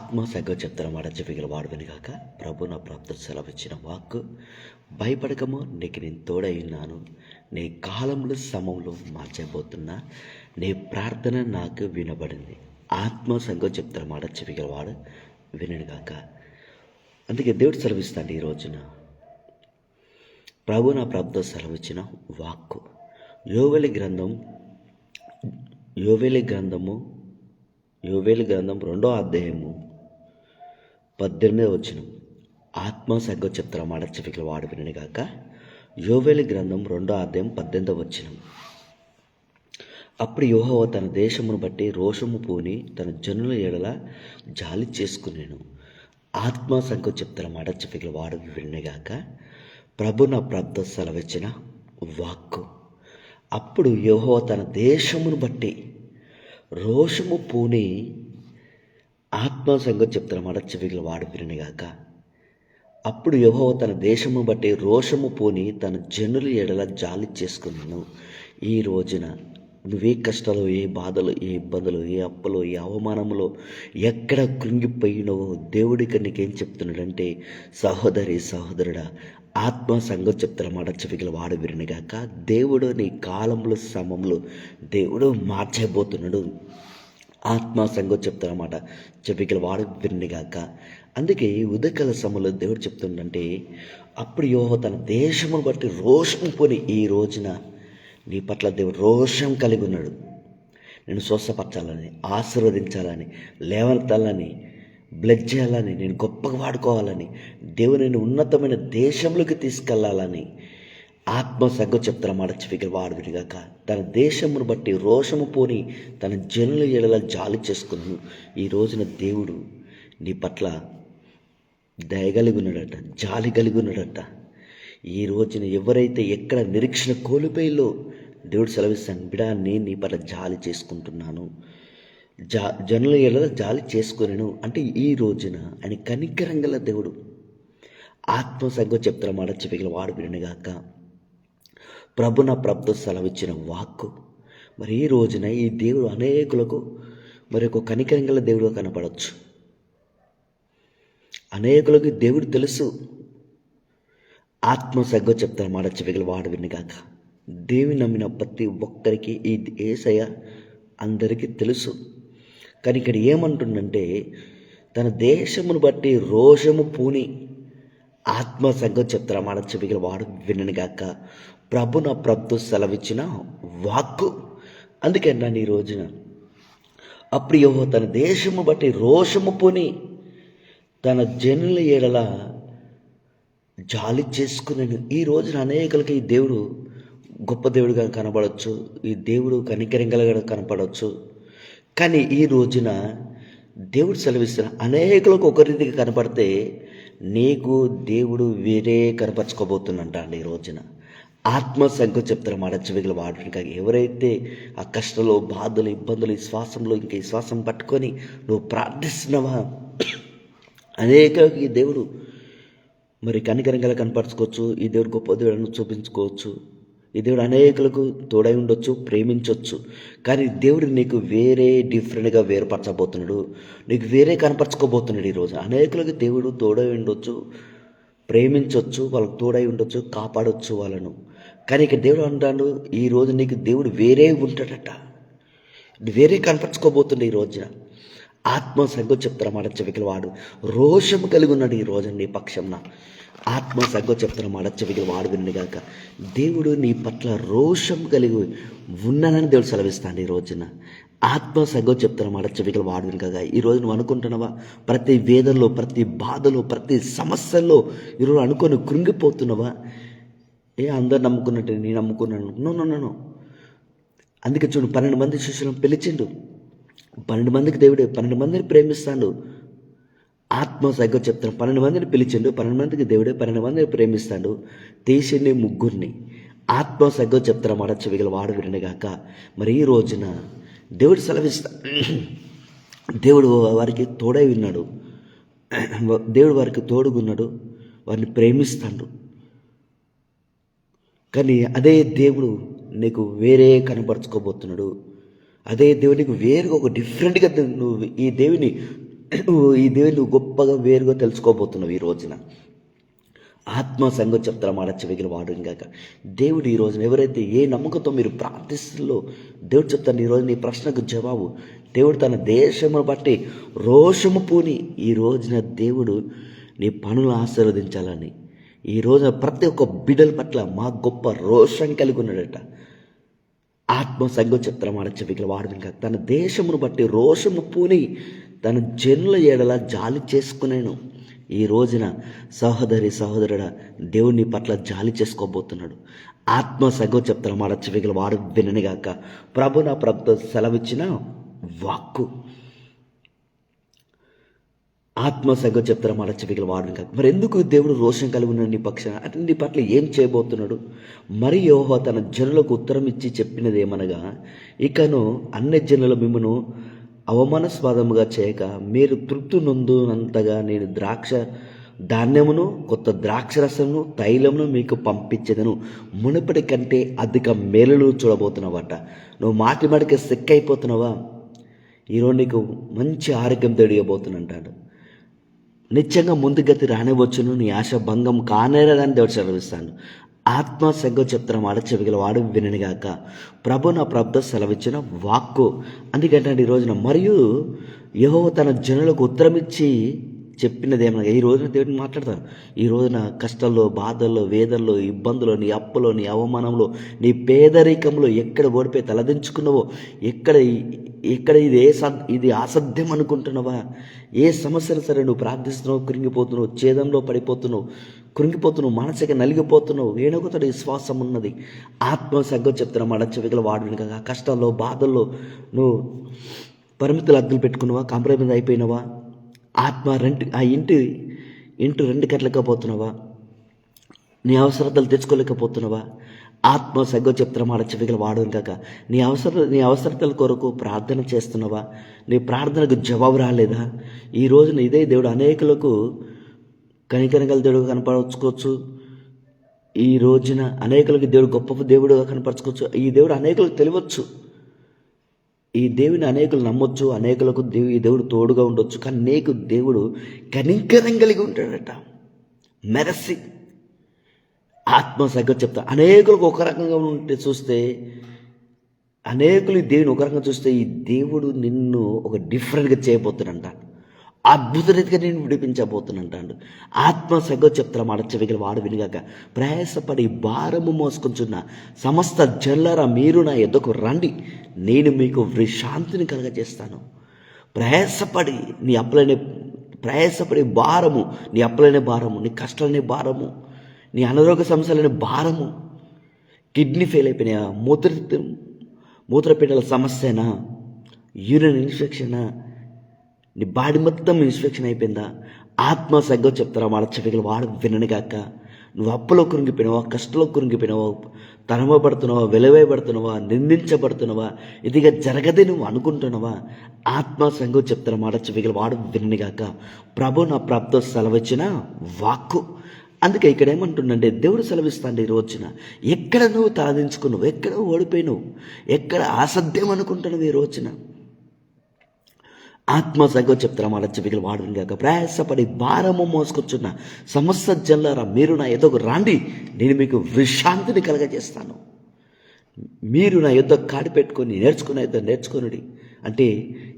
ఆత్మ సంగ చెప్తాను మాట చెప్పగల వాడు వినగాక ప్రభు నా ప్రాప్త సెలవిచ్చిన వాక్కు భయపడకము నీకు నేను తోడై ఉన్నాను. నీ కాలంలో సమయంలో మార్చబోతున్నా. నీ ప్రార్థన నాకు వినబడింది. ఆత్మ సంగం చెప్తాను మాట చెప్పగలవాడు వినగాక. అందుకే దేవుడు సెలవిస్తాడు ఈ రోజున. ప్రభు నా ప్రాప్త సెలవిచ్చిన వాక్కు యోవేలు గ్రంథం 2వ అధ్యాయము 18వ వచనం. ఆత్మ సంగం చెప్తారు మాట చెప్పగల వాడు వినగాక. యోవేలు గ్రంథం 2వ అధ్యాయం 18వ వచనం. అప్పుడు యెహోవా తన దేశమును బట్టి రోషము పూని తన జనుల ఎడల జాలి చేసుకునేను. ఆత్మ సంగం చెప్తారు మాట చెప్పగల వాడు వినగాక. ప్రభు నా ప్రాప్త సెలవిచ్చిన వాక్కు. అప్పుడు యెహోవా తన దేశమును బట్టి రోషము పూని ఆత్మ సంగం చెప్తారు మాట చెవిగల వాడు వినగాక. అప్పుడు యెహోవా తన దేశము బట్టి రోషము పూని తన జనుల ఎడల జాలి చేసుకున్నాను. ఈ రోజున నువ్వే కష్టాలు, ఏ బాధలు, ఏ ఇబ్బందులు, ఏ అప్పులు, ఏ అవమానములో ఎక్కడ కృంగిపోయినవో దేవుడికి నీకేం చెప్తున్నాడంటే, సహోదరి సహోదరుడా, ఆత్మ సంగం చెప్తారు మాట చెవిగల వాడు వినగాక. దేవుడు నీ కాలంలో సమయంలో దేవుడు మార్చబోతున్నాడు. ఆత్మ సంగం చెప్తారు మాట చెవిగల వాడు వినగాక. అందుకే ఉదయకాల సమయంలో దేవుడు చెప్తుండంటే, అప్పుడు యెహోవా తన దేశమును బట్టి రోషం పోని ఈ రోజున నీ పట్ల దేవుడు రోషం కలిగి ఉన్నాడు. నేను స్వస్థపరచాలని, ఆశీర్వదించాలని, లేవనెత్తాలని, బ్లెస్ చేయాలని, నేను గొప్పగా వాడుకోవాలని, దేవుని నేను ఉన్నతమైన దేశంలోకి తీసుకెళ్లాలని ఆత్మ సంగం చెప్తారు మాట చెవిగల వాడు వినగాక. తన దేశమును బట్టి రోషము పోని తన జనుల ఎడల జాలి చేసుకున్నాను. ఈ రోజున దేవుడు నీ పట్ల దయగలిగి ఉన్నాడట, జాలి కలిగి ఉన్నాడట. ఈ రోజున ఎవరైతే ఎక్కడ నిరీక్షణ కోల్పోయిలో దేవుడు సెలవిస్తాను, బిడా నేను నీ పట్ల జాలి చేసుకుంటున్నాను, జనుల ఎడల జాలి చేసుకునేను అంటే ఈ రోజున ఆయన కనికరంగల దేవుడు. ఆత్మ సంగం చెప్తారు మాట చెవిగల వాడు వినగాక. ప్రభు నా ప్రభుత్వ సెలవిచ్చిన వాక్కు. మరి ఈ రోజున ఈ దేవుడు అనేకులకు మరి ఒక కనికరంగల దేవుడుగా కనపడవచ్చు. అనేకులకు దేవుడు తెలుసు. ఆత్మ సంగం చెప్తారు మాట చెవిగల వాడు వినగాక. దేవుని నమ్మిన ప్రతి ఒక్కరికి ఈ యేసయ్య అందరికీ తెలుసు. కానీ ఇక్కడ ఏమంటుందంటే, తన దేశమును బట్టి రోషము పూని ఆత్మ సంగం చెప్తారు మాట చెవిగల వాడు వినగాక. ప్రభు నా ప్రభుత్వ సెలవిచ్చిన వాక్కు. అందుకే నన్ను ఈ రోజున అప్పుడు యెహోవా తన దేశము బట్టి రోషము పూని తన జనుల ఎడల జాలి చేసుకున్నాను. ఈ రోజున అనేకులకి ఈ దేవుడు గొప్ప దేవుడిగా కనపడవచ్చు, ఈ దేవుడు కనికరింగలుగా కనపడవచ్చు. కానీ ఈ రోజున దేవుడు సెలవిస్తున్న అనేకులకు ఒక రీతిగా కనపడితే నీకు దేవుడు వేరే కనపరచుకోబోతున్నంట అండి. ఈ రోజున ఆత్మ సంగం చెప్తారు మాట చెవిగల వాడు. ఇంకా ఎవరైతే ఆ కష్టంలో, బాధలు, ఇబ్బందులు, ఈ శ్వాసంలో ఇంకా ఈ శ్వాసం పట్టుకొని నువ్వు ప్రార్థిస్తున్నావా, అనేకులకి ఈ దేవుడు మరి కనికరంగా కనపరచుకోవచ్చు. ఈ దేవుడు గొప్ప దేవుడు చూపించుకోవచ్చు. ఈ దేవుడు అనేకులకు తోడై ఉండొచ్చు, ప్రేమించవచ్చు. కానీ దేవుడు నీకు వేరే డిఫరెంట్గా వేరుపరచబోతున్నాడు, నీకు వేరే కనపరచుకోబోతున్నాడు. ఈరోజు అనేకులకు దేవుడు తోడై ఉండొచ్చు, ప్రేమించవచ్చు, వాళ్ళకు తోడై ఉండొచ్చు, కాపాడవచ్చు వాళ్ళను. కానీ ఇక దేవుడు అంటాడు, ఈరోజు నీకు దేవుడు వేరే ఉంటాడట, వేరే కనపరచుకోబోతుండే. ఈ రోజున ఆత్మ సంగం చెప్తారు మాట చెవిగల వాడు రోషం కలిగి ఉన్నాడు. ఈ రోజు నీ పక్షంన ఆత్మ సంగం చెప్తారు మాట చెవిగల వాడు వినగాక. దేవుడు నీ పట్ల రోషం కలిగి ఉన్నానని దేవుడు సెలవిస్తాడు. ఈ రోజున ఆత్మ సంగం చెప్తారు మాట చెవిగల వాడు వినగాక. ఈరోజు నువ్వు అనుకుంటున్నావా, ప్రతి వేదనలో, ప్రతి బాధలో, ప్రతి సమస్యల్లో ఈరోజు అనుకొని కృంగిపోతున్నావా? అందరు నమ్ముకున్నట్టు నేను నమ్ముకున్నాను. నో. అందుకే చూడు, 12 మంది శిష్యులను పిలిచిండు. 12 మందికి దేవుడు 12 మందిని ప్రేమిస్తాడు. ఆత్మ సంగం చెప్తాను, 12 మందిని పిలిచిండు. 12 మందికి దేవుడే 12 మందిని ప్రేమిస్తాడు. తీసిండి 3 ఆత్మ సంగం చెప్తారు మాట చెవిగల వాడు వినగాక. మరి ఈ రోజున దేవుడు సెలవిస్తా, దేవుడు వారికి తోడై ఉన్నాడు, దేవుడు వారికి తోడుగున్నాడు, వారిని ప్రేమిస్తాడు. కానీ అదే దేవుడు నీకు వేరే కనపరుచుకోబోతున్నాడు. అదే దేవునికి వేరుగా ఒక డిఫరెంట్గా నువ్వు ఈ దేవుని ఈ దేవుని నువ్వు గొప్పగా వేరుగా తెలుసుకోబోతున్నావు ఈ రోజున. ఆత్మ సంగతి చెప్తారా మాట చెవిగిన వాడు ఇంకాక దేవుడు ఈ రోజున ఎవరైతే ఏ నమ్మకంతో మీరు ప్రార్థిస్తుల్లో దేవుడు చెప్తాను ఈరోజు నీ ప్రశ్నకు జవాబు. దేవుడు తన దేశమును బట్టి రోషము పూని ఈ రోజున దేవుడు నీ పనులు ఆశీర్వదించాలని ఈ రోజున ప్రతి ఒక్క బిడ్డల పట్ల మా గొప్ప రోషం కలిగి ఉన్నాడట. ఆత్మ సంగతి చెప్తారా మాట చెవిగిన వాడు ఇంకా తన దేశమును బట్టి రోషము పూని తన జనుల ఏడల జాలి చేసుకునేను. ఈ రోజున సహోదరుడా దేవుని పట్ల జాలి చేసుకోబోతున్నాడు. ఆత్మ సంగతి చెప్తాను మాట చెవిగల వాడు విననిగాక. ప్రభు నా ప్రభుత్వ సెలవిచ్చిన వాక్కు. ఆత్మ సంగతి చెప్తారా మాట చెవిగల వాడు కాక. మరి ఎందుకు దేవుడు రోషం కలిగి ఉన్నాడు నీ పక్షాన? అంటే నీ పట్ల ఏం చేయబోతున్నాడు? మరి యెహోవా తన జనులకు ఉత్తరం ఇచ్చి చెప్పినది ఏమనగా, ఇకను అన్ని జనులు మిమ్మను అవమానాస్పదముగా చేయక మీరు తృప్తి నొందునంతగా నేను ద్రాక్ష ధాన్యమును కొత్త ద్రాక్షరసమును తైలమును మీకు పంపించేదను. మునుపటి కంటే అధిక మేలులు చూడబోతున్నావట. నువ్వు మాటికి సిక్ అయిపోతున్నావా? ఈరోజు నీకు మంచి ఆరోగ్యం తెలియబోతున్నంటాడు. నిత్యంగా ముందుగతి రానివచ్చును, నీ ఆశ భంగం కానేరదని దేవుడు సెలవిస్తాను. ఆత్మ సంగతి చెప్తున్న మాట చెవిగల వాడు విననిగాక. ప్రభు నా ప్రభుత్వ సెలవిచ్చిన వాక్కు. అందుకంటే ఈ రోజున మరియు యెహోవా తన జనులకు ఉత్తరమిచ్చి చెప్పినది ఏమన్నా ఈ రోజున దేవుడిని మాట్లాడతాను. ఈ రోజున కష్టాల్లో, బాధల్లో, వేదనలో, ఇబ్బందులో, నీ అప్పులో, నీ అవమానంలో, నీ పేదరికంలో ఎక్కడ ఓడిపోయి తలదించుకున్నావో, ఎక్కడ ఇది అసాధ్యం అనుకుంటున్నావా, ఏ సమస్యలు సరే నువ్వు ప్రార్థిస్తున్నావు, కృంగిపోతున్నావు, ఛేదంలో పడిపోతున్నావు, కృంగిపోతున్నావు, మానసిక నలిగిపోతున్నావు, ఏనుగుతోటి విశ్వాసం ఉన్నది. ఆత్మ సంగతి చెప్తున్నా మాట చెవిగల వాడు కదా. కష్టాల్లో, బాధల్లో నువ్వు పరిమితులు అద్దులు పెట్టుకున్నావా, కాంప్రమైజ్ అయిపోయినావా? ఆత్మ ఇంటి రెండు కట్టలేకపోతున్నావా? నీ అవసరతలు తెచ్చుకోలేకపోతున్నావా? ఆత్మ సంగతి చెప్తున్న మాట చెవిగల వాడు కాక. నీ అవసరతల కొరకు ప్రార్థన చేస్తున్నావా? నీ ప్రార్థనకు జవాబు రాలేదా? ఈ రోజున ఇదే దేవుడు అనేకులకు కనికరగల దేవుడు కనపరచుకోవచ్చు. ఈ రోజున అనేకులకు దేవుడు గొప్ప దేవుడుగా కనపరచుకోవచ్చు. ఈ దేవుడు అనేకులకు తెలియవచ్చు. ఈ దేవుని అనేకులు నమ్మొచ్చు, అనేకులకు ఈ దేవుడు తోడుగా ఉండొచ్చు. కానీ నీకు దేవుడు కనికరం కలిగి ఉంటాడట. మెరసి ఆత్మ సంగతి చెప్తా. అనేకులకు ఒక రకంగా ఉంటే చూస్తే, అనేకులు ఈ దేవుని ఒక రకంగా చూస్తే, ఈ దేవుడు నిన్ను ఒక డిఫరెంట్గా చేయబోతున్నంట. అద్భుత రీతిగా నేను విడిపించబోతున్నంటాడు. ఆత్మ సంగతి చెప్తా మాట చెవిగల వాడు వినిగాక. ప్రయాసపడి భారము మోసుకొంచున్న సమస్త జనులారా మీరు నా ఎద్దకు రండి, నేను మీకు విశ్రాంతిని కలగజేస్తాను. ప్రయాసపడి భారము, నీ అప్పులనే భారము, నీ కష్టాలనే భారము, నీ అనారోగ్య సమస్యలనే భారము, కిడ్నీ ఫెయిల్ అయిపోయినాయా, మూత్రపిండాల సమస్యనా, యూరిన్ ఇన్ఫెక్షనా, నీ బాడీ మొత్తం ఇన్స్పెక్షన్ అయిపోయిందా? ఆత్మ సంగతి చెప్తారా మాట చెవిగల వాడు విననిగాక. నువ్వు అప్పులో కృంగిపోయినావా, కష్టంలో కృంగిపోయినావా, తరమబడుతున్నావా, వెలువేయబడుతున్నావా, నిందించబడుతున్నావా, ఇదిగా జరగదే నువ్వు అనుకుంటున్నావా? ఆత్మ సంగతి చెప్తారా మాట చెవిగల వాడు విననిగాక. ప్రభు నా ప్రభుత్వ సెలవిచ్చిన వాక్కు. అందుకే ఇక్కడ ఏమంటుండంటే దేవుడు సెలవిస్తాండి ఈ రోజున. ఎక్కడ నువ్వు తలదించుకున్నావు, ఎక్కడ ఓడిపోయినావు, ఎక్కడ అసాధ్యం అనుకుంటున్నావు ఈ రోజున. ఆత్మ సంగతి చెప్తారా మాట చెవిగల వాడు కాక. ప్రయాసపడి భారము మోసుకొచ్చున్న సమస్త జనులారా మీరు నా ఎద్దకు రాండి, నేను మీకు విశ్రాంతిని కలగజేస్తాను. మీరు నా యుద్ధ కాడి పెట్టుకొని నేర్చుకునేది అంటే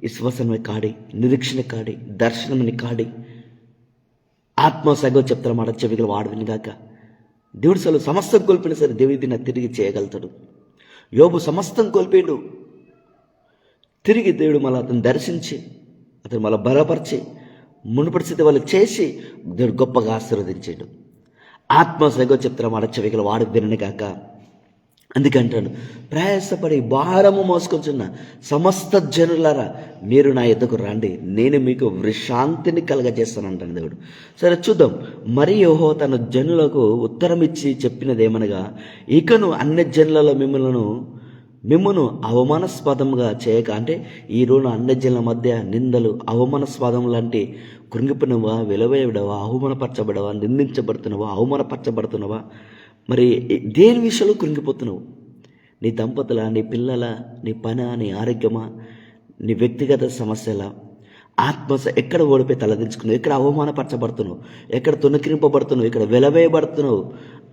విశ్వాసమే కాడి, నిరీక్షణ కాడి, దర్శనమని కాడి. ఆత్మ సంగతి చెప్తారా మాట చెవిగల వాడు వినిగాక. దేవుడు అసలు సమస్తం కోల్పోయినా సరే దేవుడి నా తిరిగి చేయగలుగుతాడు. యోబు సమస్తం కోల్పోయాడు. తిరిగి దేవుడు మళ్ళీ అతను దర్శించి, అతను మళ్ళీ బలపరిచి, మునుపటి స్థితి వాళ్ళు చేసి దేవుడు గొప్పగా ఆశీర్వదించాడు. ఆత్మ సంగతి చెప్తారా మాట చెవిగల వాడు విననిగాక. అందుకంటాడు, ప్రయాసపడి భారము మోసుకొంచున్న సమస్త జనులారా మీరు నా ఎద్దకు రండి, నేను మీకు విశ్రాంతిని కలగజేస్తానంటాను దేవుడు. సరే చూద్దాం. మరి యెహోవా తన జనులకు ఉత్తరం ఇచ్చి చెప్పినది ఏమనగా, ఇకను అన్ని జనులలో మిమ్మను అవమానాస్పదంగా చేయక. అంటే ఈ రోజు అన్ని జనుల మధ్య నిందలు, అవమానాస్పదములు అంటే కృంగిపోయినవా, వెలవేయడవా, అవమానపరచబడవా, నిందించబడుతున్నావా, అవమానపరచబడుతున్నావా? మరి దేని విషయంలో కృంగిపోతున్నావు? నీ దంపతుల, నీ పిల్లల, నీ పని, నీ ఆరోగ్యమా, నీ వ్యక్తిగత సమస్యల, ఎక్కడ ఓడిపోయి తలదించుకున్నావు, ఎక్కడ అవమానపరచబడుతున్నావు, ఎక్కడ తునకిరింపబడుతున్నావు, ఇక్కడ వెలవేయబడుతున్నావు.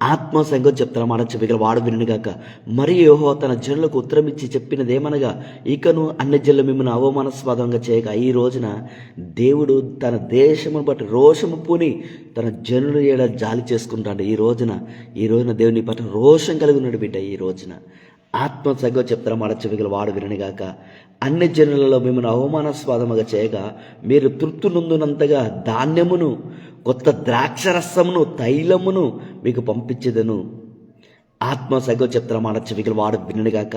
ఆత్మ సంగతి చెప్తాను మాట చెప్పగల వాడు వినుగాక. మరియు యెహోవా తన జనులకు ఉత్తరం ఇచ్చి చెప్పినదేమనగా, ఇకను అన్ని జనులు మిమ్మల్ని అవమానాస్పదంగా చేయక ఈ రోజున దేవుడు తన దేశమును బట్టి రోషము పూని తన జనులు ఏడ జాలి చేసుకుంటాడు. ఈ రోజున దేవుని పట్ల రోషం కలిగి ఉన్నాడు బిడ్డ. ఈ రోజున ఆత్మ సంగతి చెప్తారా మాట చెప్పగల వాడు వినగాక. అన్ని జనులలో మిమ్మల్ని అవమానాస్పదముగా చేయగా మీరు తృప్తి నొందునంతగా ధాన్యమును, కొత్త ద్రాక్షరసమును, తైలమును మీకు పంపించేదను. ఆత్మ సంగతి చెప్తారా మాట చెప్పగల వాడు వినగాక.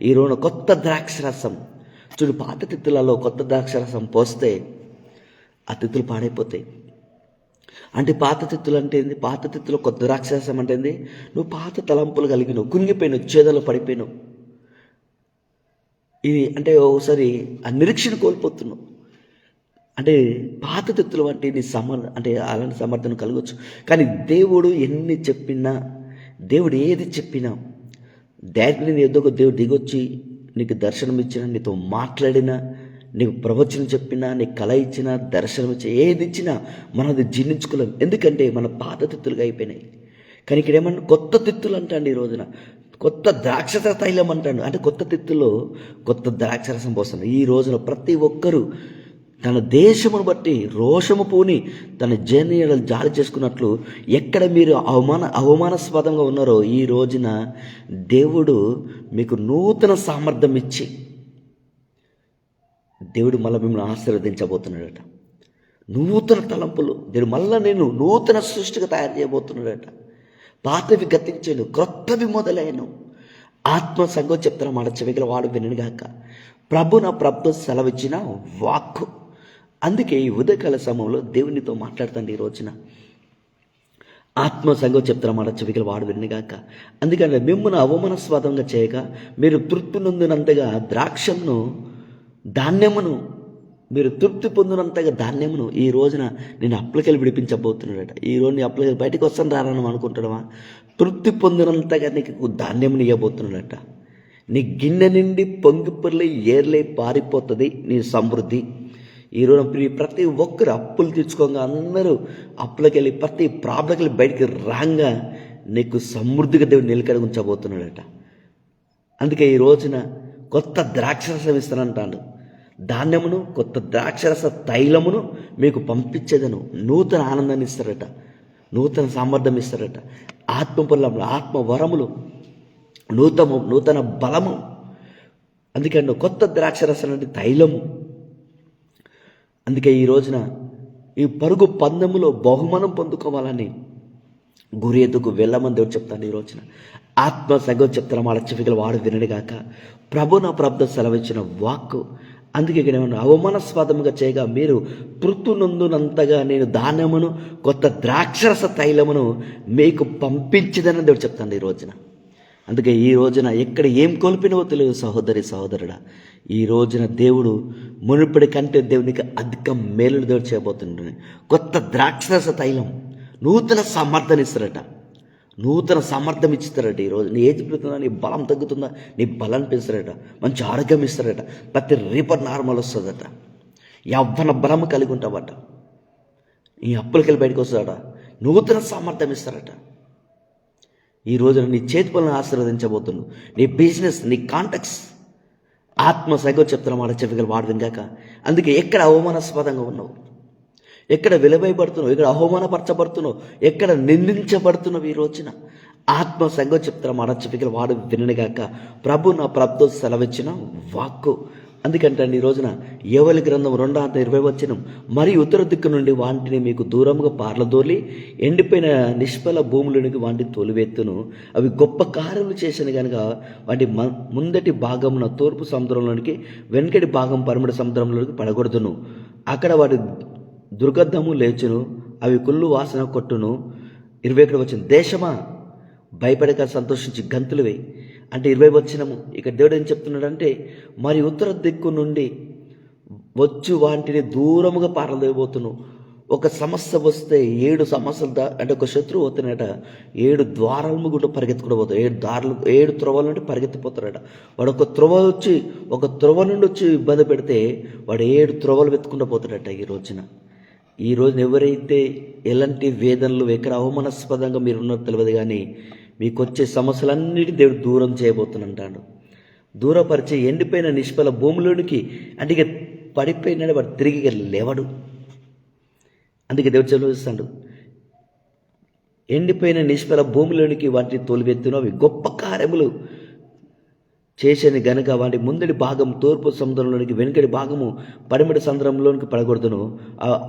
ఈ రోజున కొత్త ద్రాక్షరసం చూడు, పాత తిత్తులలో కొత్త ద్రాక్షరసం పోస్తే ఆ తిత్తులు పాడైపోతాయి. అంటే పాత తిత్తులు అంటే ఏంది? పాత తిత్తులో కొత్త ద్రాక్షరసం అంటే ఏంది? నువ్వు పాత తలంపులు కలిగినావు, కునిగిపోయినావు, చేదలో పడిపోయినావు. ఇది అంటే ఒకసారి ఆ నిరీక్షణ కోల్పోతున్నావు. అంటే పాత తిత్తులు అంటే నీ అంటే అలాంటి సమర్థన కలగవచ్చు. కానీ దేవుడు ఎన్ని చెప్పినా, దేవుడు ఏది చెప్పినా, డైరెక్ట్లీ నీ ఎదుగు దేవుడు దిగొచ్చి నీకు దర్శనం ఇచ్చినా, నీతో మాట్లాడినా, నీకు ప్రవచనం చెప్పినా, నీకు కళ ఇచ్చినా, దర్శనం ఇచ్చినా, ఏది ఇచ్చినా మనది జీర్ణించుకోలేం. ఎందుకంటే మన పాత తిత్తులుగా అయిపోయినాయి. కానీ ఇక్కడ ఏమన్నా కొత్త తిత్తులు అంటాండి. ఈ రోజున కొత్త ద్రాక్షరస తైలం అంటాడు. అంటే కొత్త తిత్తులో కొత్త ద్రాక్షరసం పోస్తుంది. ఈ రోజున ప్రతి ఒక్కరూ తన దేశమును బట్టి రోషము పూని తన జనీయులను జాలి చేసుకున్నట్లు ఎక్కడ మీరు అవమానాస్పదంగా ఉన్నారో ఈ రోజున దేవుడు మీకు నూతన సామర్థ్యం ఇచ్చి దేవుడు మళ్ళీ మిమ్మల్ని ఆశీర్వదించబోతున్నాడట. నూతన తలంపులు దేవుడు మళ్ళీ నేను నూతన సృష్టిగా తయారు చేయబోతున్నాడట. పాతవి గతించాను, క్రొత్తవి మొదలైన. ఆత్మ సంగతి చెప్తాను మాట చెవిగల వాడు వినగాక. ప్రభు నా ప్రభు సెలవిచ్చిన వాక్కు. అందుకే ఈ ఉదయకాల సమయంలో దేవునితో మాట్లాడుతాండి. ఈ రోజున ఆత్మ సంగతి చెప్తాను మాట చెవిగల వాడు వినగాక. అందుకని మిమ్మల్ని అవమానాస్పదంగా చేయక మీరు తృప్తి నొందినంతగా ద్రాక్షను, ధాన్యమును, మీరు తృప్తి పొందినంతగా ధాన్యమును ఈ రోజున నేను అప్పులకెళ్ళి విడిపించబోతున్నాడట. ఈ రోజు నీ అప్పులకెళ్ళి బయటకు వస్తాను రాను అనుకుంటున్నావా? తృప్తి పొందినంతగా నీకు ధాన్యమును ఇవ్వబోతున్నాడట. నీ గిన్నె నిండి పొంగిపొర్లి ఏర్లై పారిపోతుంది నీ సమృద్ధి. ఈరోజు ప్రతి ఒక్కరు అప్పులు తీర్చుకోగా అందరూ అప్పులకెళ్ళి ప్రతి ప్రాబ్లంకెళ్ళి బయటికి రాగా నీకు సమృద్ధిగా దేవుడు నిలకడ ఉంచబోతున్నాడట. అందుకే ఈ రోజున కొత్త ద్రాక్షరసం ఇస్తానంటాడు. ధాన్యమును, కొత్త ద్రాక్షరస తైలమును మీకు పంపించేదను. నూతన ఆనందాన్ని ఇస్తారట, నూతన సామర్థ్యం ఇస్తారట. ఆత్మ పొలములు, ఆత్మ వరములు, నూతన బలము. అందుకే కొత్త ద్రాక్షరసం అంటే తైలము. అందుకే ఈ రోజున ఈ పరుగు పందెములో బహుమానం పొందుకోవాలని గురి ఎద్దుకు వెళ్ళమని దేవుడు చెప్తాను. ఈ రోజున ఆత్మ సంగతి చెప్తాను మాట చెవిగల వాడు వినడుగాక. ప్రభు నా ప్రభుత్వ సెలవిచ్చిన వాక్కు. అందుకే ఇక్కడ ఏమన్నా అవమానాస్పదముగా చేయగా మీరు తృప్తి నొందునంతగా నేను ధాన్యమును, కొత్త ద్రాక్షరస తైలమును మీకు పంపించదని దేవుడు చెప్తాను ఈ రోజున. అందుకే ఈ రోజున ఎక్కడ ఏం కోల్పోయినవో తెలియదు సహోదరి సహోదరుడా. ఈ రోజున దేవుడు మునుపటి కంటే దేవునికి అధిక మేలును దేవుడు చేయబోతున్నాడు. కొత్త ద్రాక్షరస తైలం, నూతన సామర్థ్యాన్ని ఇస్తారట, నూతన సామర్థ్యం ఇస్తారట. ఈరోజు నీ ఏజ్ పెరుగుతుందా, నీ బలం తగ్గుతుందా, నీ బలాన్ని పెంచుతారట, మంచి ఆరోగ్యం ఇస్తారట, ప్రతి రేపటి నార్మల్ వస్తుందట, యవ్వన బలం కలిగి ఉంటావట, నీ అప్పులకెళ్ళి బయటకు వస్తాడట, నూతన సామర్థ్యం ఇస్తారట. ఈ రోజున నీ చేతి పనులను ఆశీర్వదించబోతున్నావు. నీ బిజినెస్, నీ కాంటాక్ట్స్ ఆత్మ సంగతి చెప్తున్న మాట చెప్పగల వాడు వినగాక. అందుకే ఎక్కడ అవమానాస్పదంగా ఉన్నావు, ఎక్కడ విలువైపడుతున్నావు, ఎక్కడ అవమానపరచబడుతున్నావు, ఎక్కడ నిందించబడుతున్నావు, ఈ రోజున ఆత్మ సంగతి చెప్తున్న మాట చెప్పగల వాడు వినగాక. ప్రభు నా ప్రభుత్వం సెలవిచ్చిన వాక్కు. అందుకంటే ఈ రోజున యోవేలు గ్రంథం 2:20 మరి ఉత్తర దిక్కు నుండి వాటిని మీకు దూరంగా పార్లదోలి ఎండిపోయిన నిష్ఫల భూములనికి వాటిని తోలివేత్తును. అవి గొప్ప కార్యములు చేసిన కనుక వాటి ముందటి భాగమున తూర్పు సముద్రంలోనికి, వెనుకటి భాగం పరమటి సముద్రంలోనికి పడగొడుతును. అక్కడ వాటి దుర్గంధము లేచును, అవి కుళ్ళు వాసన కొట్టును. 21 దేశమా భయపడక సంతోషించి గంతులువే. అంటే 20 ఇక దేవుడు ఏం చెప్తున్నాడంటే, మరి ఉత్తర దిక్కు నుండి వచ్చు వాటిని దూరముగా పారలేబోతును. ఒక సమస్య వస్తే 7 సమస్యలు అంటే ఒక శత్రువు వస్తున్నాడట 7 ద్వారాలు గుండా పరిగెత్తుకుంటూ పోతాడు. 7 త్రోవల నుండి పరిగెత్తిపోతాడట. వాడు ఒక త్రోవ నుండి వచ్చి ఇబ్బంది పెడితే వాడు 7 త్రోవలు వెతుకుంటూ పోతాడట. ఈ రోజున ఎవరైతే ఎలాంటి వేదనలు ఎక్కడ అవమానాస్పదంగా మీరు ఉన్నది తెలియదు, కానీ మీకు వచ్చే సమస్యలన్నిటి దేవుడు దూరం చేయబోతున్నంటాడు. దూరపరిచి ఎండిపోయిన నిష్ఫల భూమిలోనికి అంటే ఇక పడిపోయినాడు, వాడు తిరిగి లేవడు. అందుకే దేవుడు చదివిస్తాడు, ఎండిపోయిన నిష్ఫల భూమిలోనికి వాటిని తోలివెత్తును, అవి గొప్ప కార్యములు చేసేది గనుక వాటి ముందడి భాగం తూర్పు సముద్రంలోనికి, వెనుకడి భాగము పడమటి సముద్రంలోనికి పడగొడుతును.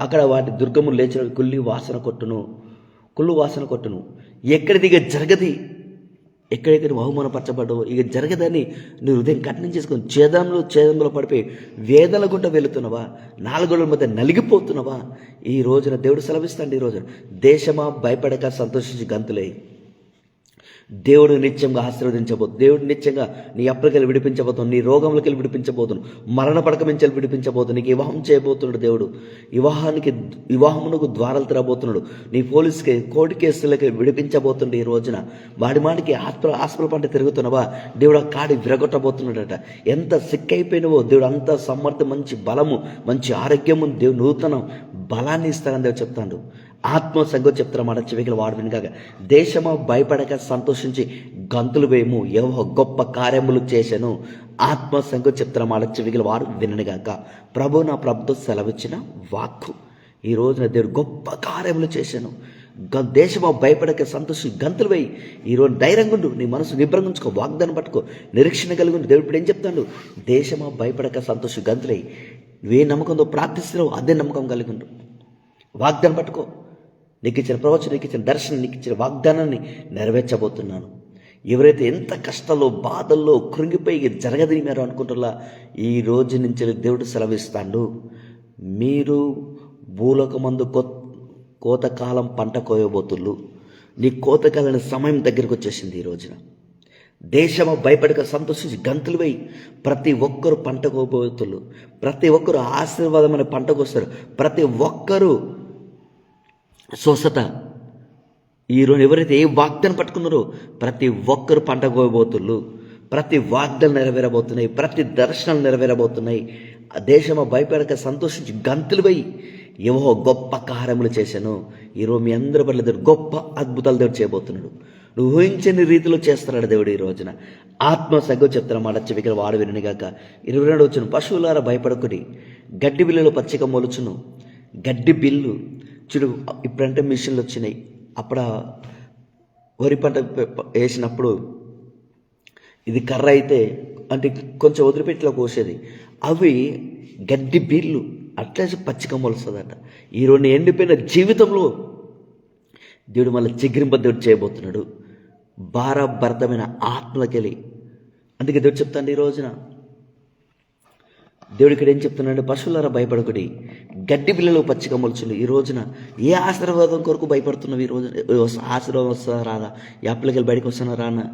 అక్కడ వాటి దుర్గము లేచిన కుళ్ళు వాసన కొట్టును. ఎక్కడిది ఇక జరగది, ఎక్కడెక్కడ నువ్వు అవమానపరచబడ్డావు ఇక జరగదని నువ్వు హృదయం కఠినం చేసుకొని ఛేదంలో పడిపోయి వేదన గుంట వెళుతున్నావా, 4 గోడల మధ్య నలిగిపోతున్నావా? ఈ రోజున దేవుడు సెలవిస్తాడు, ఈ రోజున దేశమా భయపడక సంతోషించి గంతులే. దేవుడు నిత్యంగా ఆశీర్వదించబోతు, దేవుడు నిత్యంగా నీ అప్పులకెళ్ళి విడిపించబోతున్నాడు, నీ రోగములకెళ్ళి విడిపించబోతున్నాడు, మరణ పడక నుంచి విడిపించబోతున్నాడు, నీకు వివాహం చేయబోతున్నాడు దేవుడు. వివాహమునకు ద్వారాలు తెరబోతున్నాడు. నీ కోర్టు కేసులకి విడిపించబోతున్నాడు. ఈ రోజున మాడికి హాస్పిటల్ పంట తిరుగుతున్నావా, దేవుడు ఆ కాడి విరగొట్టబోతున్నాడట. ఎంత సిక్కైపోయినవో దేవుడు అంత సమర్థ, మంచి బలము, మంచి ఆరోగ్యము, దేవుడు నూతన బలాన్ని ఇస్తానని దేవుడు చెప్తాడు. ఆత్మ సంగతి చెప్తారు మాట చెవికలు వాడు వినగాక, దేశమా భయపడక సంతోషించి గంతులు వేయము, యెహోవా గొప్ప కార్యములు చేశాను. ఆత్మ సంగతి చెప్తారు మాట చెవికలు వాడు వినగాక. ప్రభు నా ప్రభుతో సెలవిచ్చిన వాక్కు. ఈ రోజున దేవుడు గొప్ప కార్యములు చేశాను. దేశమా భయపడక సంతోషి గంతులు వేయి. ఈరోజు ధైర్యంగా ఉండు, నీ మనసు నిబ్రంగుంచుకో, వాగ్దానం పట్టుకో, నిరీక్షణ కలిగి ఉండు. దేవుడు ఇప్పుడు ఏం చెప్తాడు, దేశమా భయపడక సంతోషి గంతులై. ఏ నమ్మకంతో ప్రార్థిస్తున్నావు అదే నమ్మకం కలిగి ఉండు. వాగ్దానం పట్టుకో. నీకు ఇచ్చిన ప్రవచనం, నీకు ఇచ్చిన దర్శనం, నీకు ఇచ్చిన వాగ్దానాన్ని నెరవేర్చబోతున్నాను. ఎవరైతే ఎంత కష్టాల్లో బాధల్లో కృంగిపోయి జరగదని మీరు అనుకుంటున్నా, ఈ రోజు నుంచి దేవుడు సెలవిస్తాడు, మీరు భూలోకమందు కోతకాలం పంట కోయబోతుళ్ళు. నీ కోతకాలం సమయం దగ్గరికి వచ్చేసింది. ఈ రోజున దేశము భయపడక సంతోషించి గంతులు వేయి. ప్రతి ఒక్కరు పంట కోయబోతుళ్ళు, ప్రతి ఒక్కరు ఆశీర్వాదమైన పంటకు వస్తారు, ప్రతి ఒక్కరూ స్వస్థత. ఈరోజు ఎవరైతే ఏ వాగ్దానం పట్టుకున్నారో ప్రతి ఒక్కరు పంట కోయబోతుళ్ళు. ప్రతి వాగ్దానం నెరవేరబోతున్నాయి, ప్రతి దర్శనాలు నెరవేరబోతున్నాయి. ఆ దేశము భయపడక సంతోషించి గంతులు వేయి. యెహోవా గొప్ప కార్యములు చేశాను. ఈరోజు మీ అందరి పట్ల దేవుడు గొప్ప అద్భుతాలు దేవుడు చేయబోతున్నాడు. నువ్వు ఊహించని రీతిలో చేస్తున్నాడు దేవుడు. ఈ రోజున ఆత్మ సంగతి చెప్తున్నా మాట చెవికలు వాడు వినగాక. 22 వచ్చిన పశువులారా భయపడకుడి, గడ్డి బిల్లులో పచ్చిక మొలుచును. గడ్డి బిల్లు చూడు, ఇప్పుడంటే మిషన్లు వచ్చినాయి. అప్పుడు వరి పంట వేసినప్పుడు ఇది కర్ర అయితే అంటే కొంచెం వదిలిపెట్టిలో కోసేది, అవి గడ్డి బిల్లు అట్లా పచ్చిక మొలుస్తుందట. ఈరోజు ఎండిపోయిన జీవితంలో దేవుడు మళ్ళీ చిగురింప దేవుడు చేయబోతున్నాడు. భారభరితమైన ఆత్మలకెళ్ళి. అందుకే దేవుడు చెప్తాను, ఈ రోజున దేవుడు ఇక్కడ ఏం చెప్తున్నాడు, పశువులారా భయపడకుడి, గడ్డి బిల్లలో పచ్చిక మొలుచులు. ఈ రోజున ఏ ఆశీర్వాదం కొరకు భయపడుతున్నావు? ఈ రోజు ఆశీర్వాదం వస్తుందా రాదా? ఈ అప్పులకెళ్ళి బయటకు వస్తున్నా రానా?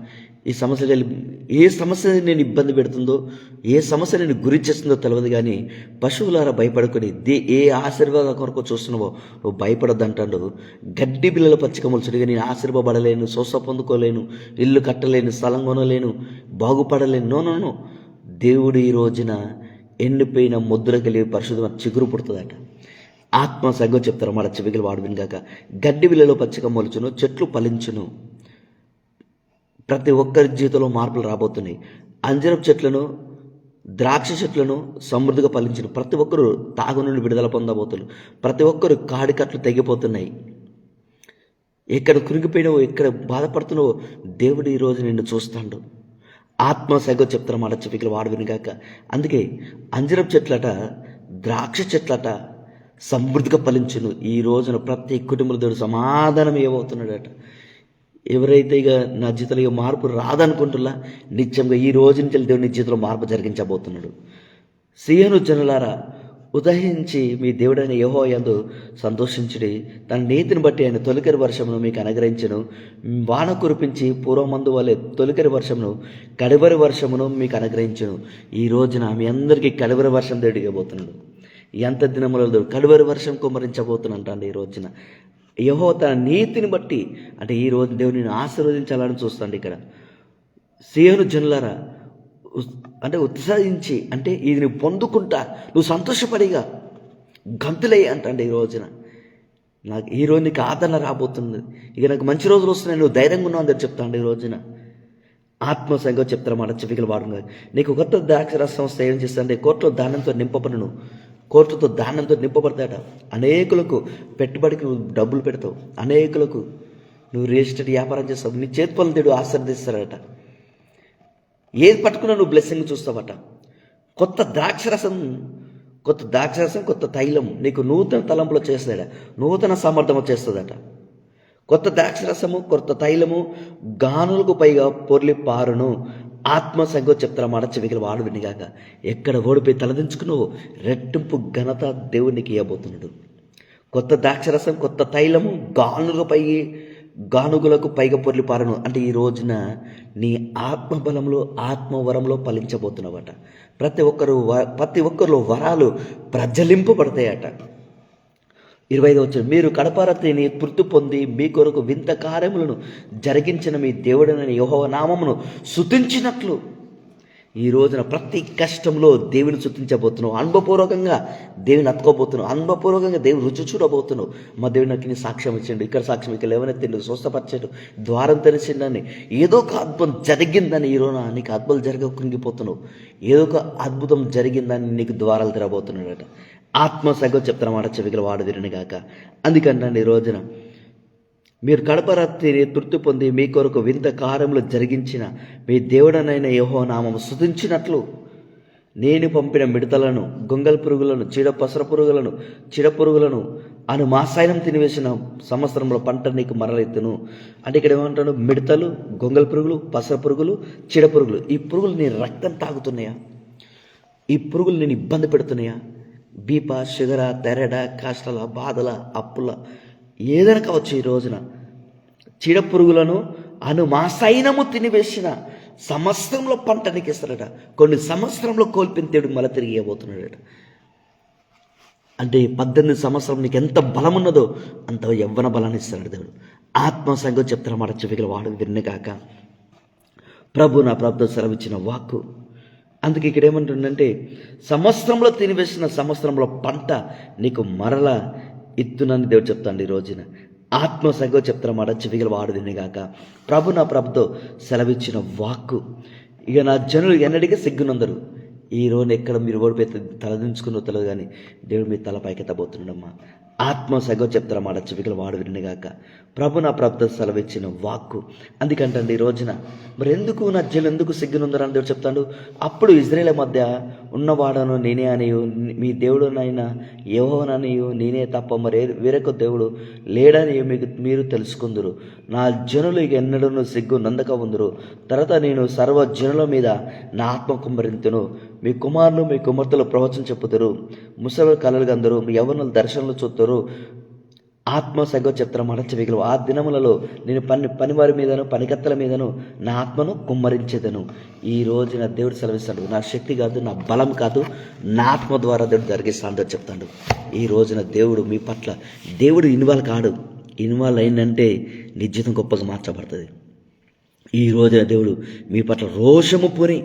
ఈ సమస్యకి వెళ్ళి ఏ సమస్య నేను ఇబ్బంది పెడుతుందో, ఏ సమస్య నేను గురి చేస్తుందో తెలియదు, కానీ పశువులారా భయపడుకొని ఏ ఆశీర్వాదం కొరకు చూస్తున్నావో నువ్వు భయపడొద్దు అంటాడు. గడ్డి బిల్లలో పచ్చిక మొలుచుడిగా నేను ఆశీర్వబడలేను, స్వస్థ పొందుకోలేను, ఇల్లు కట్టలేను, స్థలం కొనలేను, బాగుపడలేను. నో. దేవుడు ఈ రోజున ఎండిపోయిన ముద్రకెళ్ళి పరిశుద్ధ చిగురు పుడుతుందట. ఆత్మ సంగతి చెప్తారు మాట చెవికలు వాడు వినగాక. గడ్డి బిల్లలో పచ్చిక మొలుచును, చెట్లు ఫలించును. ప్రతి ఒక్కరి జీవితంలో మార్పులు రాబోతున్నాయి. అంజరపు చెట్లను, ద్రాక్ష చెట్లను సమృద్ధిగా ఫలించిన ప్రతి ఒక్కరు తాగు నుండి విడుదల పొందబోతున్నారు. ప్రతి ఒక్కరు కాడికట్లు తెగిపోతున్నాయి. ఎక్కడ కృంగిపోయినావో, ఎక్కడ బాధపడుతున్నావో దేవుడు ఈరోజు నిన్ను చూస్తాడు. ఆత్మ సంగతి చెప్తారు మాట చెవికలు వాడు వినగాక. అందుకే అంజరపు చెట్లట, ద్రాక్ష చెట్లట సమృద్ధిగా ఫలించును. ఈ రోజున ప్రతి కుటుంబంలో దేవుడు సమాధానం ఇవ్వబోతున్నాడట. ఎవరైతే ఇక నా జీవితంలో ఇక మార్పు రాదనుకుంటున్నా, నిత్యంగా ఈ రోజు నుంచి దేవుడు నీ జీవితంలో మార్పు జరిగించబోతున్నాడు. సీయోను జనులారా ఉదయించి మీ దేవుడైన యెహోవా యందు సంతోషించుడి. తన నీతిని బట్టి ఆయన తొలకరి వర్షమును మీకు అనుగ్రహించును. వాన కురిపించి పూర్వమందు వలె తొలకరి వర్షమును, కడవరి వర్షమును మీకు అనుగ్రహించును. ఈ రోజున మీ అందరికీ కడవరి వర్షం దేవుడు ఇవ్వబోతున్నాడు. ఎంత దినములలో కలువరి వర్షం కుమ్మరించబోతున్నంట అండి ఈ రోజున. యెహోవా తన నీతిని బట్టి అంటే ఈ రోజు దేవుని ఆశీర్వదించాలని చూస్తాండి ఇక్కడ. సీయోను జనులారా అంటే ఉత్సాహించి అంటే ఇది నువ్వు పొందుకుంటా, నువ్వు సంతోషపడిగా గంతులే అంటండి ఈ రోజున. నాకు ఈ రోజు నీకు ఆదరణ రాబోతుంది, ఇక నాకు మంచి రోజులు వస్తున్నాయి, నువ్వు ధైర్యంగా ఉన్నావు అని చెప్తాండి ఈ రోజున. ఆత్మ సంగతి చెప్తారన్నమాట. చెవికలు వాడు నీకు కొత్త ద్రాక్షరసం వస్తే ఏం చేస్తాంటే కోట్ల ధాన్యంతో నింపబడును, కోట్లతో ధాన్యంతో నింపబడతాడ. అనేకులకు పెట్టుబడికి నువ్వు డబ్బులు పెడతావు, అనేకులకు నువ్వు రియల్ ఎస్టేట్ వ్యాపారం చేస్తావు, నీ చేతి పనులు దేవుడు ఆశీర్వదిస్తాడట. ఏది పట్టుకున్నా నువ్వు బ్లెస్సింగ్ చూస్తావట. కొత్త ద్రాక్షరసం, కొత్త తైలం నీకు నూతన తలంపులో చేస్తాడ, నూతన సామర్థ్యం చేస్తుందట. కొత్త ద్రాక్షరసము, కొత్త తైలము గానులకు పైగా పొర్లి పారును. ఆత్మ సంగతి చెప్తారా చెవికలు వాడు వినిగాక. ఎక్కడ ఓడిపోయి తలదించుకున్నావు రెట్టింపు ఘనత దేవునికి ఇవ్వబోతున్నాడు. కొత్త ద్రాక్షరసం, కొత్త తైలము గానుగులకు పైగా పొర్లి పారును అంటే ఈ రోజున నీ ఆత్మబలంలో ఆత్మవరంలో ఫలించబోతున్నావట. ప్రతి ఒక్కరిలో వరాలు ప్రజ్వలింపబడతాయట. 25 వచ్చిన మీరు కడపర తిని తృప్తి పొంది మీ కొరకు వింత కార్యములను జరిగించిన మీ దేవుడైన యెహోవా నామమును స్తుతించినట్లు. ఈ రోజున ప్రతి కష్టంలో దేవుని స్తుతించబోతున్నావు, అనుభవపూర్వకంగా దేవుని అతుకోబోతున్నావు, అనుభవపూర్వకంగా దేవుని రుచి చూడబోతున్నావు. మా దేవుడు నాకు నీ సాక్ష్యం ఇచ్చిండు, ఇక్కడ సాక్ష్యం ఇక్కడ లేవనెత్తిండు, స్వస్థపరిచాడు, ద్వారం తెరిచిండని, ఏదో ఒక అద్భుతం జరిగిందని ఈ రోజున నీకు అద్భుతం జరగ కృంగిపోతున్నావు. ఏదో ఒక అద్భుతం జరిగిందని నీకు ద్వారాలు తెరబోతున్నాడట. ఆత్మ సంగతి చెప్తారన్నమాట. చెవికలు వాడు వినని గాక. అందుకంటే ఈ రోజున మీరు కడపరాత్రి తృప్తి పొంది మీ కొరకు వింత కార్యములు జరిగించిన మీ దేవుడనైన యెహోవా నామము స్తుతించినట్లు నేను పంపిన మిడతలను, గొంగల్ పురుగులను, పసర పురుగులను, పురుగులను అను మాసాయనం తినివేసిన సంవత్సరంలో పంట నీకు మరలెత్తును. అంటే ఇక్కడ ఏమంటాడు? మిడతలు, గొంగల్ పురుగులు, పసర పురుగులు, పురుగులు. ఈ పురుగులు నీ రక్తం తాగుతున్నాయా? ఈ పురుగులు నేను ఇబ్బంది పెడుతున్నాయా? బీపా, షుగరా, తెరడ, కాష్టల, బాధల, అప్పుల ఏదైనా కావచ్చు. ఈ రోజున పురుగులను మాసైనము తినివేసిన సంవత్సరంలో పంట నీకు ఇస్తాడట. కొన్ని సంవత్సరంలో కోల్పోయిన దేవుడు మళ్ళీ తిరిగి ఇవ్వబోతున్నాడట. అంటే 18 సంవత్సరం నీకు ఎంత బలం ఉన్నదో అంత యవ్వన బలాన్ని ఇస్తాడు దేవుడు. ఆత్మ సంగతి చెప్తారన్నమాట. చెవికలు వాడు విన్నగాక. ప్రభు నా ప్రభుత్వం సెలవిచ్చిన వాక్కు. అందుకే ఇక్కడ ఏమంటుందంటే సంవత్సరంలో తినివేసిన సంవత్సరంలో పంట నీకు మరల ఇత్తునని దేవుడు చెప్తాడు ఈ రోజున. ఆత్మ సంగతి చెప్తారన్నమాట. చెవికలు వాడు వినగాక. ప్రభు నా ప్రభుతో సెలవిచ్చిన వాక్కు. ఇక నా జనులు ఎన్నడిగా సిగ్గునందరు. ఈ రోజు ఎక్కడ మీరు ఓడిపోయి తలదించుకున్నో తెలియదు కానీ దేవుడు మీ తల పైకెత్తబోతున్నాడమ్మా. ఆత్మ సంగతి చెప్తారన్నమాట. చెవికలు వాడు వినగాక. ప్రభు నా ప్రభుత్వ సెలవిచ్చిన వాక్కు. అందుకంటే ఈ రోజున మరి ఎందుకు నా జనులు ఎందుకు సిగ్గునుందరని దేవుడు చెప్తాడు. అప్పుడు ఇజ్రాయేల్ మధ్య ఉన్నవాడను నేనే అనియు, మీ దేవుడునైనా యెహోవాననియు నేనే తప్ప మరి వేరొక దేవుడు లేడని మీరు తెలుసుకుందురు. నా జనులు ఇక ఎన్నడూ సిగ్గు నందక ఉందరు. తర్వాత నేను సర్వ జనుల మీద నా ఆత్మ కుమ్మరింతును. మీ కుమారులు మీ కుమార్తెలు ప్రవచనం చెప్పుతారు, ముసలి కలలు గందరు, మీ యవ్వనులు దర్శనలు చూస్తారు. ఆత్మ సంగతి చెప్తారన్నమాట. చెవికలు ఆ దినములలో నేను పనివారి మీదను పనికత్తల మీదను నా ఆత్మను కుమ్మరించేదను. ఈ రోజున దేవుడు సెలవిస్తాడు. నా శక్తి కాదు, నా బలం కాదు, నా ఆత్మ ద్వారా దేవుడు జరిగిస్తాడని చెప్తాడు. ఈ రోజున దేవుడు మీ పట్ల దేవుడు ఇన్వాల్వ్ అయిందంటే నీ జీవితం గొప్పగా మార్చబడుతుంది. ఈ రోజున దేవుడు మీ పట్ల రోషము పూని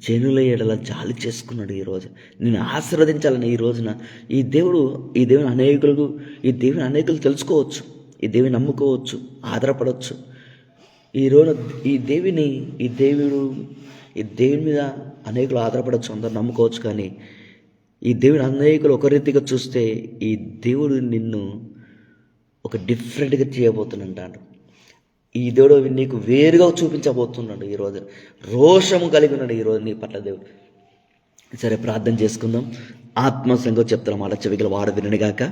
జనుల ఎడల జాలి చేసుకున్నాడు. ఈరోజు నేను ఆశీర్వదించాలని ఈ రోజున ఈ దేవుని అనేకులు తెలుసుకోవచ్చు, ఈ దేవుని నమ్ముకోవచ్చు, ఆధారపడవచ్చు. ఈరోజు ఈ దేవుని మీద అనేకులు ఆధారపడవచ్చు, అందరు నమ్ముకోవచ్చు. కానీ ఈ దేవుని అనేకులు ఒక రీతిగా చూస్తే ఈ దేవుడు నిన్ను ఒక డిఫరెంట్గా చేయబోతున్నాడు. ఈ దేవుడు నీకు వేరుగా చూపించబోతున్నాడు. ఈరోజు రోషము కలిగి ఉన్నాడు ఈరోజు నీ పట్ల దేవుడు. సరే ప్రార్థన చేసుకుందాం. ఆత్మ సంగతి చెప్తారన్నమాట. చెవికలు వాడు వినగాక.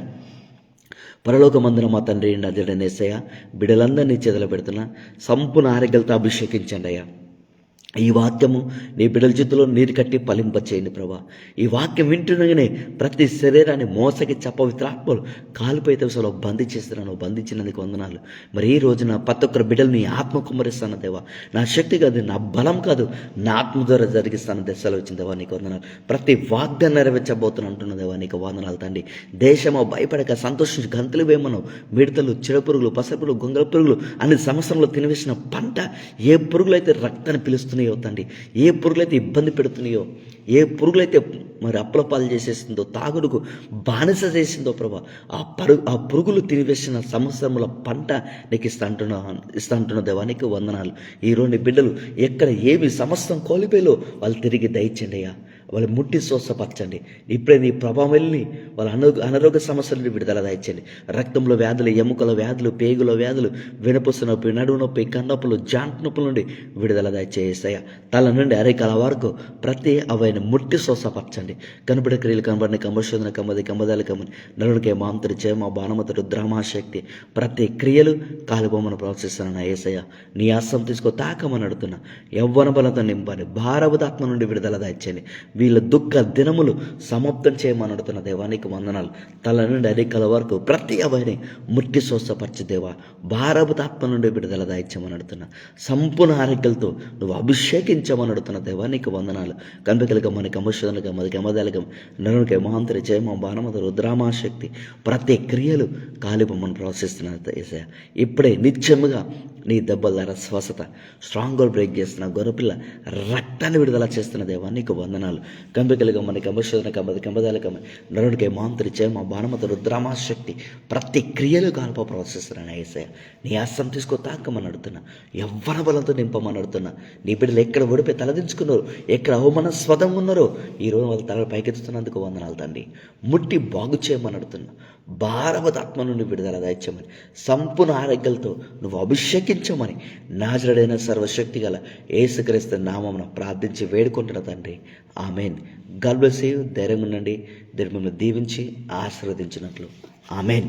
పరలోకమందున మా తండ్రి నజరేయుడైన యేసయ్య, బిడ్డలందరినీ చేతులు పెడుతున్నా, సంపూర్ణ ఆరోగ్యాలతో అభిషేకించండి అయ్యా. ఈ వాక్యము నీ బిడ్డల చేతిలో నీరు కట్టి ఫలింపచేయండి ప్రభా. ఈ వాక్యం వింటుండగానే ప్రతి శరీరాన్ని మోసకి పవిత్రాత్మలు కాలిపోయితే అసలు బంధించేస్తున్నాను. బంధించినందుకు వందనాలు. మరి ఈ రోజున ప్రతి ఒక్కరి బిడ్డలు నీ ఆత్మ కుమ్మరిస్తాను దేవా. నా శక్తి కాదు, నా బలం కాదు, నా ఆత్మ ద్వారా జరిగిస్తాను దశలో వచ్చిన దేవా నీకు వందనాలు. ప్రతి వాగ్దానం నెరవేర్చబోతున్నా అంటున్న దేవా నీకు వందనాలు తండ్రి. దేశమో భయపడక సంతోషించి గంతులు వేమను. మిడతలు, చెడపురుగులు, పసపురుగులు, గొంగళ పురుగులు అన్ని సంవత్సరంలో తినివేసిన పంట ఏ పురుగులు అయితే రక్తాన్ని పిలుస్తున్నాయో తండ్రి, ఏ పురుగులైతే ఇబ్బంది పెడుతున్నాయో, ఏ పురుగులైతే మరి అప్పులపాలు చేసేసిందో, తాగుడుకు బానిస చేసిందో ప్రభా, ఆ పురుగులు తినివేసిన సంవత్సరముల పంట నీకు ఇస్తా అంటున్న దేవానికి వందనాలు. ఈరోజు నీ బిడ్డలు ఎక్కడ ఏమి సంవత్సరం కోల్పోయాలో వాళ్ళు తిరిగి దయచండి అయ్యా. వాళ్ళు ముట్టి స్వస్థపరచండి. ఇప్పుడే నీ ప్రభావం వెళ్ళి వాళ్ళ అనారోగ్య సమస్యల నుండి విడుదల దయచండి. రక్తంలో వ్యాధులు, ఎముకల వ్యాధులు, పేగుల వ్యాధులు, వెనుపొస్సు నొప్పి, నడువు నొప్పి, కన్నొప్పులు, జాంట్ నొప్పుల నుండి విడుదల దయచేస్తాయా. తల నుండి అరికాల వరకు ప్రతి అవైన ముట్టి స్వస్థపరచండి. కనబడే క్రియలు కనబడిన కమర్షోదన కమ్మది కమ్మదాలు కమ్మని నలునికే మాంతరి చేమ బాణమతడు ద్రామాశక్తి ప్రతి క్రియలు కాలిబొమ్మను ప్రవర్తిస్తానన్న ఏసయ్య. నీ ఆసం తీసుకో తాకమని అడుగుతున్నా. యవ్వన బలంతో నింపని భారవదాత్మ నుండి విడుదల దయచేయండి. వీళ్ళ దుఃఖ దినములు సమాప్తం చేయమని అడుగుతున్న దేవానికి వందనాలు. తల నుండి అరికల వరకు ప్రతి అవని ముట్టి స్వస్థపరచు దేవా. భారవదాత్మ నుండి విడుదల దాయిచ్చమని అడుగుతున్నా. సంపూర్ణ ఆరోగ్యాలతో నువ్వు అభిషేకించమని అడుగుతున్న దేవానికి వందనాలు. కనిపికలుగా మనకి అమర్షదలుగా మనకి అమదాలుగా నరునికి మహాంతరి జయమ బాణమత రుద్రామాశక్తి ప్రతి క్రియలు కాలిబొమ్మను ప్రవశిస్తున్నారు ఏసయ్య. ఇప్పుడే నిత్యముగా నీ దెబ్బల ద్వారా స్వస్థత స్ట్రాంగ్ గోల్ బ్రేక్ చేస్తున్న గొర్రెపిల్ల రక్తాన్ని విడుదల చేస్తున్న దేవా నీకు వందనాలు. కంబికలుగా మనకి అమర్షదన కమ్మది కంబదాల కమ్మ నరుడికి మాంతరి చేమ బాణమత రుద్రామాశక్తి ప్రతి క్రియలు కాల్ప ప్రవర్తిస్తున్నాను ఏసయ్య. నీ ఆస్తం తీసుకో తాకమని అడుగుతున్నా. యవ్వన బలంతో నింపమని అడుగుతున్నా. నీ బిడ్డలు ఎక్కడ ఓడిపోయి తలదించుకున్నారో, ఎక్కడ అవమాన స్వదం ఉన్నారో ఈరోజు వాళ్ళ తల పైకెత్తుతున్నందుకు వందనాలు తండ్రి. ముట్టి బాగు చేయమని అడుగుతున్నా. భారవదాత్మ నుండి విడుదల దాయిచ్చమని, సంపూర్ణ ఆరోగ్యాలతో నువ్వు అభిషేకించమని నాజరుడైన సర్వశక్తి గల యేసుక్రీస్తు నామమున ప్రార్థించి వేడుకుంటున్న తండ్రి. ఆమెన్. God bless you. ధైర్యంగా ఉండండి. దేవుడు మిమ్మల్ని దీవించి ఆశీర్వదించినట్లు. ఆమెన్.